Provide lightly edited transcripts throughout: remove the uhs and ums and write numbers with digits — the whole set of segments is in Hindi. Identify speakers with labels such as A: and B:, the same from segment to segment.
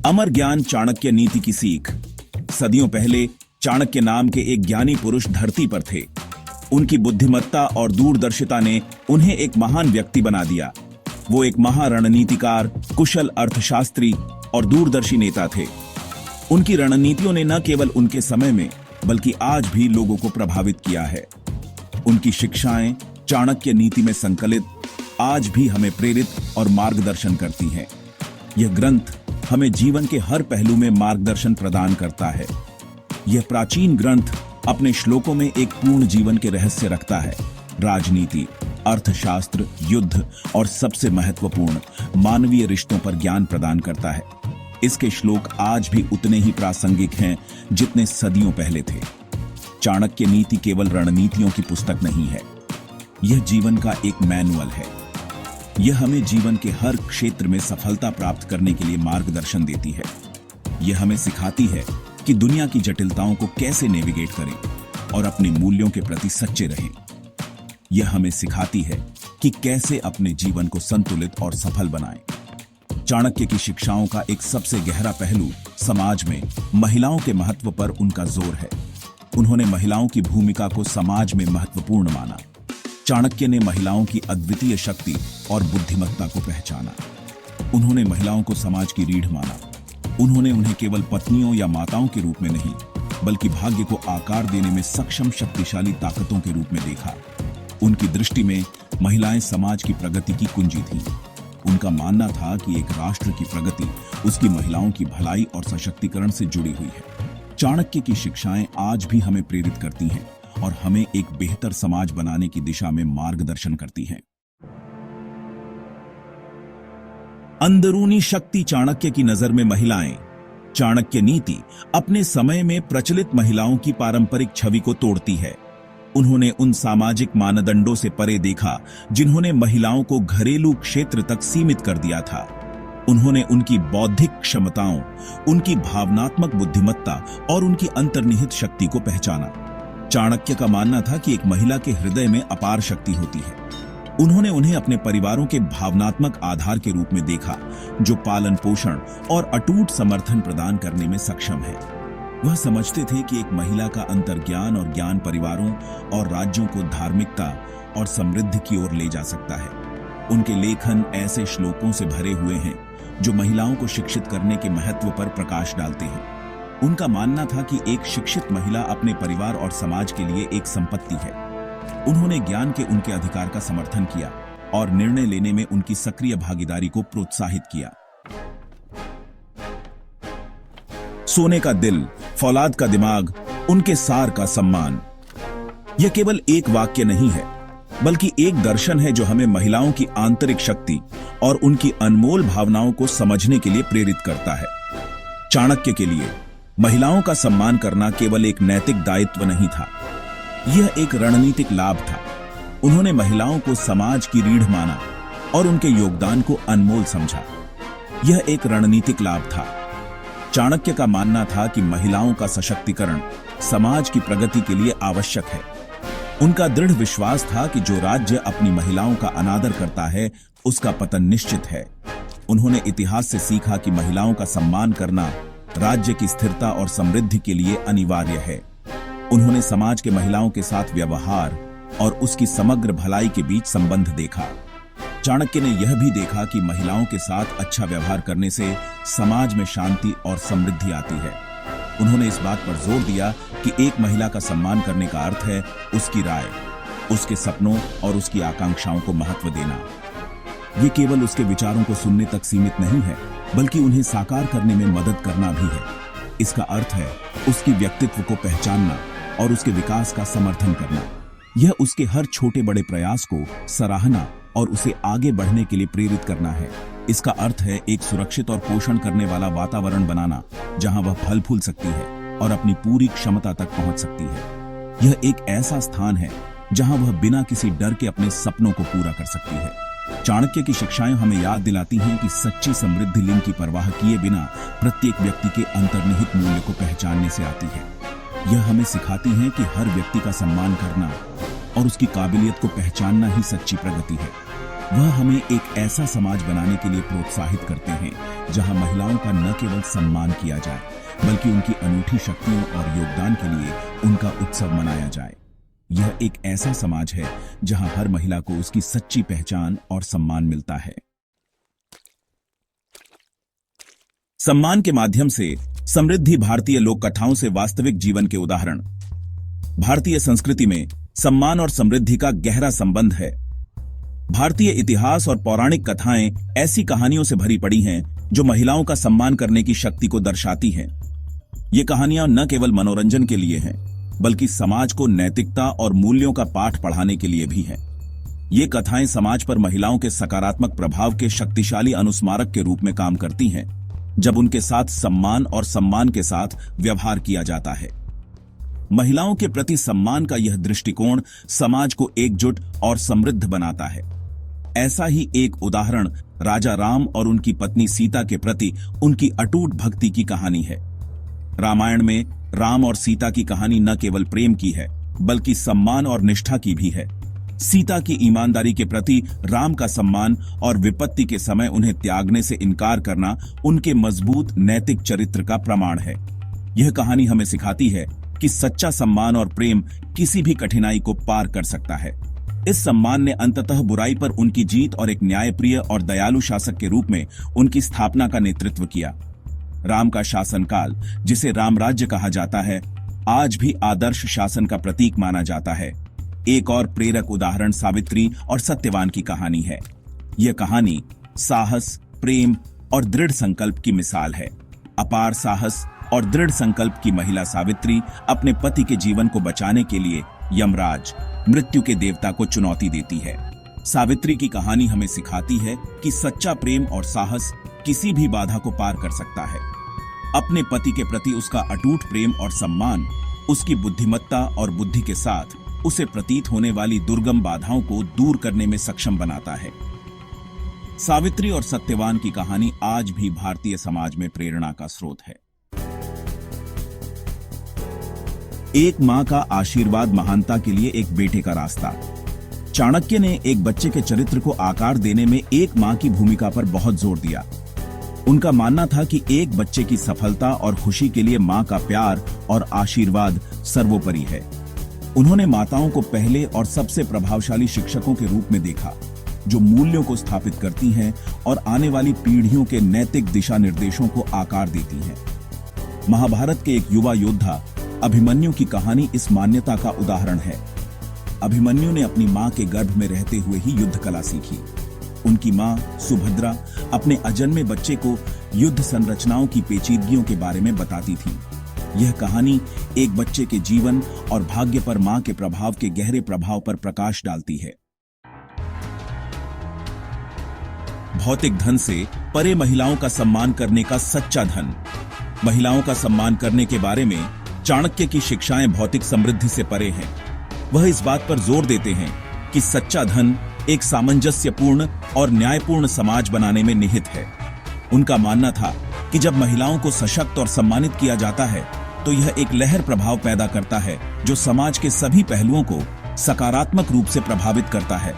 A: अमर ज्ञान चाणक्य नीति की सीख। सदियों पहले चाणक्य नाम के एक ज्ञानी पुरुष धरती पर थे। उनकी बुद्धिमत्ता और दूरदर्शिता ने उन्हें एक महान व्यक्ति बना दिया। वो एक महारणनीतिकार, कुशल अर्थशास्त्री और दूरदर्शी नेता थे। उनकी रणनीतियों ने न केवल उनके समय में बल्कि आज भी लोगों को प्रभावित किया है। उनकी शिक्षाएं चाणक्य नीति में संकलित आज भी हमें प्रेरित और मार्गदर्शन करती हैं। यह ग्रंथ हमें जीवन के हर पहलू में मार्गदर्शन प्रदान करता है। यह प्राचीन ग्रंथ अपने श्लोकों में एक पूर्ण जीवन के रहस्य रखता है। राजनीति, अर्थशास्त्र, युद्ध और सबसे महत्वपूर्ण मानवीय रिश्तों पर ज्ञान प्रदान करता है। इसके श्लोक आज भी उतने ही प्रासंगिक हैं जितने सदियों पहले थे। चाणक्य नीति केवल रणनीतियों की पुस्तक नहीं है, यह जीवन का एक मैनुअल है। यह हमें जीवन के हर क्षेत्र में सफलता प्राप्त करने के लिए मार्गदर्शन देती है। यह हमें सिखाती है कि दुनिया की जटिलताओं को कैसे नेविगेट करें और अपने मूल्यों के प्रति सच्चे रहें। यह हमें सिखाती है कि कैसे अपने जीवन को संतुलित और सफल बनाएं। चाणक्य की शिक्षाओं का एक सबसे गहरा पहलू समाज में महिलाओं के महत्व पर उनका जोर है। उन्होंने महिलाओं की भूमिका को समाज में महत्वपूर्ण माना। चाणक्य ने महिलाओं की अद्वितीय शक्ति और बुद्धिमत्ता को पहचाना। उन्होंने महिलाओं को समाज की रीढ़ माना। उन्होंने उन्हें केवल पत्नियों या माताओं के रूप में नहीं, बल्कि भाग्य को आकार देने में सक्षम शक्तिशाली ताकतों के रूप में देखा। उनकी दृष्टि में महिलाएं समाज की प्रगति की कुंजी थीं। उनका मानना था कि एक राष्ट्र की प्रगति उसकी महिलाओं की भलाई और सशक्तिकरण से जुड़ी हुई है। चाणक्य की शिक्षाएं आज भी हमें प्रेरित करती हैं और हमें एक बेहतर समाज बनाने की दिशा में मार्गदर्शन करती हैं। अंदरूनी शक्ति चाणक्य की नजर में महिलाएं। चाणक्य नीति अपने समय में प्रचलित महिलाओं की पारंपरिक छवि को तोड़ती है। उन्होंने उन सामाजिक मानदंडों से परे देखा जिन्होंने महिलाओं को घरेलू क्षेत्र तक सीमित कर दिया था। उन्होंने उनकी बौद्धिक क्षमताओं, उनकी भावनात्मक बुद्धिमत्ता और उनकी अंतर्निहित शक्ति को पहचाना। चाणक्य का मानना था कि एक महिला के हृदय में अपार शक्ति होती है। उन्होंने उन्हें अपने परिवारों के भावनात्मक आधार के रूप में देखा, जो पालन पोषण और अटूट समर्थन प्रदान करने में सक्षम है। वह समझते थे कि एक महिला का अंतर्ज्ञान और ज्ञान परिवारों और राज्यों को धार्मिकता और समृद्धि की ओर ले जा सकता है। उनके लेखन ऐसे श्लोकों से भरे हुए हैं जो महिलाओं को शिक्षित करने के महत्व पर प्रकाश डालते हैं। उनका मानना था कि एक शिक्षित महिला अपने परिवार और समाज के लिए एक संपत्ति है। उन्होंने ज्ञान के उनके अधिकार का समर्थन किया और निर्णय लेने में उनकी सक्रिय भागीदारी को प्रोत्साहित किया। सोने का दिल, फौलाद का दिमाग, उनके सार का सम्मान। यह केवल एक वाक्य नहीं है, बल्कि एक दर्शन है जो हमें महिलाओं की आंतरिक शक्ति और उनकी अनमोल भावनाओं को समझने के लिए प्रेरित करता है। चाणक्य के लिए महिलाओं का सम्मान करना केवल एक नैतिक दायित्व नहीं था, यह एक रणनीतिक लाभ था। उन्होंने महिलाओं को समाज की रीढ़ माना और उनके योगदान को अनमोल समझा। यह एक रणनीतिक लाभ था। चाणक्य का मानना था कि महिलाओं का सशक्तिकरण समाज की प्रगति के लिए आवश्यक है। उनका दृढ़ विश्वास था कि जो राज्य अपनी महिलाओं का अनादर करता है, उसका पतन निश्चित है। उन्होंने इतिहास से सीखा कि महिलाओं का सम्मान करना राज्य की स्थिरता और समृद्धि के लिए अनिवार्य है। उन्होंने समाज के महिलाओं के साथ व्यवहार और उसकी समग्र भलाई के बीच संबंध देखा। चाणक्य ने यह भी देखा कि महिलाओं के साथ अच्छा व्यवहार करने से समाज में शांति और समृद्धि आती है। उन्होंने इस बात पर जोर दिया कि एक महिला का सम्मान करने का अर्थ है उसकी राय, उसके सपनों और उसकी आकांक्षाओं को महत्व देना। ये केवल उसके विचारों को सुनने तक सीमित नहीं है, बल्कि उन्हें साकार करने में मदद करना भी है। इसका अर्थ है उसकी व्यक्तित्व को पहचानना और उसके विकास का समर्थन करना। यह उसके हर छोटे बड़े प्रयास को सराहना और उसे आगे बढ़ने के लिए प्रेरित करना है। इसका अर्थ है एक सुरक्षित और पोषण करने वाला वातावरण बनाना, जहां वह फल फूल सकती है और अपनी पूरी क्षमता तक पहुंच सकती है। यह एक ऐसा स्थान है जहां वह बिना किसी डर के अपने सपनों को पूरा कर सकती है। चाणक्य की शिक्षाएं हमें याद दिलाती हैं कि सच्ची समृद्धि लिंग की परवाह किए बिना प्रत्येक व्यक्ति के अंतर्निहित मूल्य को पहचानने से आती है। यह हमें सिखाती हैं कि हर व्यक्ति का सम्मान करना और उसकी काबिलियत को पहचानना ही सच्ची प्रगति है। वह हमें एक ऐसा समाज बनाने के लिए प्रोत्साहित करते हैं जहां महिलाओं का न केवल सम्मान किया जाए बल्कि उनकी अनूठी शक्तियों और योगदान के लिए उनका उत्सव मनाया जाए। यह एक ऐसा समाज है जहां हर महिला को उसकी सच्ची पहचान और सम्मान मिलता है। सम्मान के माध्यम से समृद्धि भारतीय लोक कथाओं से वास्तविक जीवन के उदाहरण। भारतीय संस्कृति में सम्मान और समृद्धि का गहरा संबंध है। भारतीय इतिहास और पौराणिक कथाएं ऐसी कहानियों से भरी पड़ी हैं जो महिलाओं का सम्मान करने की शक्ति को दर्शाती हैं। ये कहानियां न केवल मनोरंजन के लिए हैं बल्कि समाज को नैतिकता और मूल्यों का पाठ पढ़ाने के लिए भी हैं। ये कथाएं समाज पर महिलाओं के सकारात्मक प्रभाव के शक्तिशाली अनुस्मारक के रूप में काम करती हैं जब उनके साथ सम्मान और सम्मान के साथ व्यवहार किया जाता है। महिलाओं के प्रति सम्मान का यह दृष्टिकोण समाज को एकजुट और समृद्ध बनाता है। ऐसा ही एक उदाहरण राजा राम और उनकी पत्नी सीता के प्रति उनकी अटूट भक्ति की कहानी है। रामायण में राम और सीता की कहानी न केवल प्रेम की है बल्कि सम्मान और निष्ठा की भी है। सीता की ईमानदारी के प्रति राम का सम्मान और विपत्ति के समय उन्हें त्यागने से इनकार करना उनके मजबूत नैतिक चरित्र का प्रमाण है। यह कहानी हमें सिखाती है कि सच्चा सम्मान और प्रेम किसी भी कठिनाई को पार कर सकता है। इस सम्मान ने अंततः बुराई पर उनकी जीत और एक न्यायप्रिय और दयालु शासक के रूप में उनकी स्थापना का नेतृत्व किया। राम का शासनकाल, जिसे राम राज्य कहा जाता है, आज भी आदर्श शासन का प्रतीक माना जाता है। एक और प्रेरक उदाहरण सावित्री और सत्यवान की कहानी है। यह कहानी साहस, प्रेम और दृढ़ संकल्प की मिसाल है। अपार साहस और दृढ़ संकल्प की महिला सावित्री अपने पति के जीवन को बचाने के लिए यमराज, मृत्यु के देवता को चुनौती देती है। सावित्री की कहानी हमें सिखाती है कि सच्चा प्रेम और साहस किसी भी बाधा को पार कर सकता है। अपने पति के प्रति उसका अटूट प्रेम और सम्मान उसकी बुद्धिमत्ता और बुद्धि के साथ उसे प्रतीत होने वाली दुर्गम बाधाओं को दूर करने में सक्षम बनाता है। सावित्री और सत्यवान की कहानी आज भी भारतीय समाज में प्रेरणा का स्रोत है। एक मां का आशीर्वाद महानता के लिए एक बेटे का रास्ता। चाणक्य ने एक बच्चे के चरित्र को आकार देने में एक मां की भूमिका पर बहुत जोर दिया। उनका मानना था कि एक बच्चे की सफलता और खुशी के लिए मां का प्यार और आशीर्वाद सर्वोपरि है। उन्होंने माताओं को पहले और सबसे प्रभावशाली शिक्षकों के रूप में देखा, जो मूल्यों को स्थापित करती हैं और आने वाली पीढ़ियों के नैतिक दिशा निर्देशों को आकार देती हैं। महाभारत के एक युवा योद्धा अभिमन्यु की कहानी इस मान्यता का उदाहरण है। अभिमन्यु ने अपनी मां के गर्भ में रहते हुए ही युद्ध कला सीखी। उनकी मां सुभद्रा अपने अजन्मे बच्चे को युद्ध संरचनाओं की पेचीदगियों के बारे में बताती थी। यह कहानी एक बच्चे के जीवन और भाग्य पर मां के प्रभाव के गहरे प्रभाव पर प्रकाश डालती है। भौतिक धन से परे महिलाओं का सम्मान करने का सच्चा धन। महिलाओं का सम्मान करने के बारे में चाणक्य की शिक्षाएं भौतिक समृद्धि से परे हैं। वह इस बात पर जोर देते हैं कि सच्चा धन एक सामंजस्यपूर्ण और न्यायपूर्ण समाज बनाने में निहित है। उनका मानना था कि जब महिलाओं को सशक्त और सम्मानित किया जाता है तो यह एक लहर प्रभाव पैदा करता है जो समाज के सभी पहलुओं को सकारात्मक रूप से प्रभावित करता है।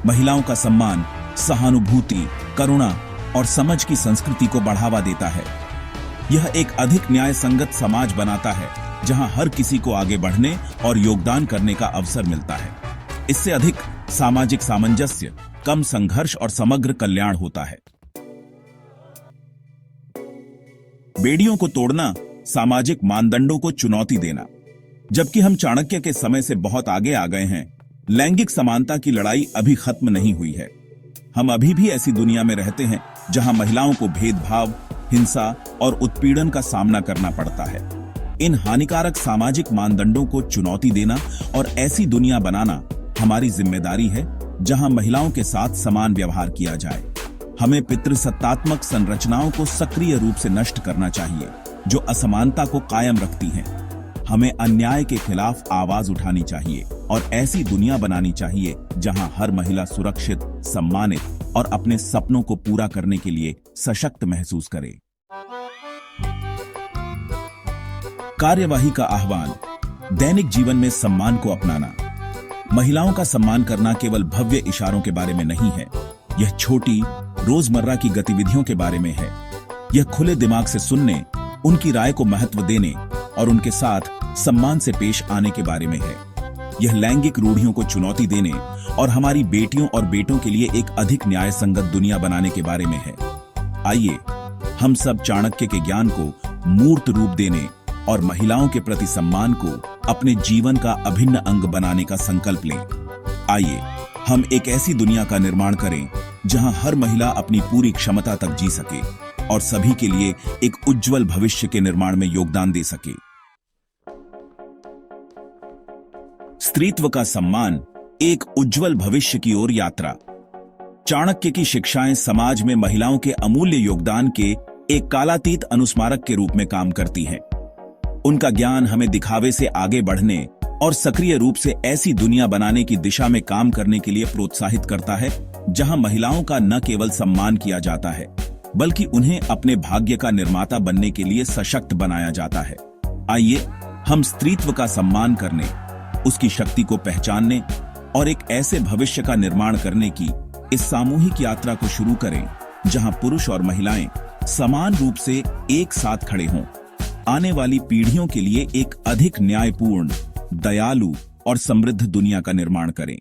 A: महिलाओं का सम्मान सहानुभूति, करुणा और समझ की संस्कृति को बढ़ावा देता है। यह एक अधिक न्याय संगत समाज बनाता है जहां हर किसी को आगे बढ़ने और योगदान करने का अवसर मिलता है। इससे अधिक सामाजिक सामंजस्य, कम संघर्ष और समग्र कल्याण होता है। बेड़ियों को तोड़ना, सामाजिक मानदंडों को चुनौती देना। जबकि हम चाणक्य के समय से बहुत आगे आ गए हैं, लैंगिक समानता की लड़ाई अभी खत्म नहीं हुई है। हम अभी भी ऐसी दुनिया में रहते हैं जहां महिलाओं को भेदभाव, हिंसा और उत्पीड़न का सामना करना पड़ता है। इन हानिकारक सामाजिक मानदंडों को चुनौती देना और ऐसी दुनिया बनाना हमारी जिम्मेदारी है जहां महिलाओं के साथ समान व्यवहार किया जाए। हमें पितृसत्तात्मक संरचनाओं को सक्रिय रूप से नष्ट करना चाहिए जो असमानता को कायम रखती हैं। हमें अन्याय के खिलाफ आवाज उठानी चाहिए और ऐसी दुनिया बनानी चाहिए जहां हर महिला सुरक्षित, सम्मानित और अपने सपनों को पूरा करने के लिए सशक्त महसूस करे। कार्यवाही का आह्वान, दैनिक जीवन में सम्मान को अपनाना। महिलाओं का सम्मान करना केवल भव्य इशारों के बारे में नहीं है, यह छोटी रोजमर्रा की गतिविधियों के बारे में है। यह खुले दिमाग से सुनने, उनकी राय को महत्व देने और उनके साथ सम्मान से पेश आने के बारे में है। यह लैंगिक रूढ़ियों को चुनौती देने और हमारी बेटियों और बेटों के लिए एक अधिक न्याय संगत दुनिया बनाने के बारे में है। आइए हम सब चाणक्य के ज्ञान को मूर्त रूप देने और महिलाओं के प्रति सम्मान को अपने जीवन का अभिन्न अंग बनाने का संकल्प लें। आइए हम एक ऐसी दुनिया का निर्माण करें जहां हर महिला अपनी पूरी क्षमता तक जी सके और सभी के लिए एक उज्जवल भविष्य के निर्माण में योगदान दे सके। स्त्रीत्व का सम्मान, एक उज्जवल भविष्य की ओर यात्रा। चाणक्य की शिक्षाएं समाज में महिलाओं के अमूल्य योगदान के एक कालातीत अनुस्मारक के रूप में काम करती हैं। उनका ज्ञान हमें दिखावे से आगे बढ़ने और सक्रिय रूप से ऐसी दुनिया बनाने की दिशा में काम करने के लिए प्रोत्साहित करता है जहां महिलाओं का न केवल सम्मान किया जाता है बल्कि उन्हें अपने भाग्य का निर्माता बनने के लिए सशक्त बनाया जाता है। आइए हम स्त्रीत्व का सम्मान करने, उसकी शक्ति को पहचानने और एक ऐसे भविष्य का निर्माण करने की इस सामूहिक यात्रा को शुरू करें जहां पुरुष और महिलाएं समान रूप से एक साथ खड़े हों। आने वाली पीढ़ियों के लिए एक अधिक न्यायपूर्ण, दयालु और समृद्ध दुनिया का निर्माण करें।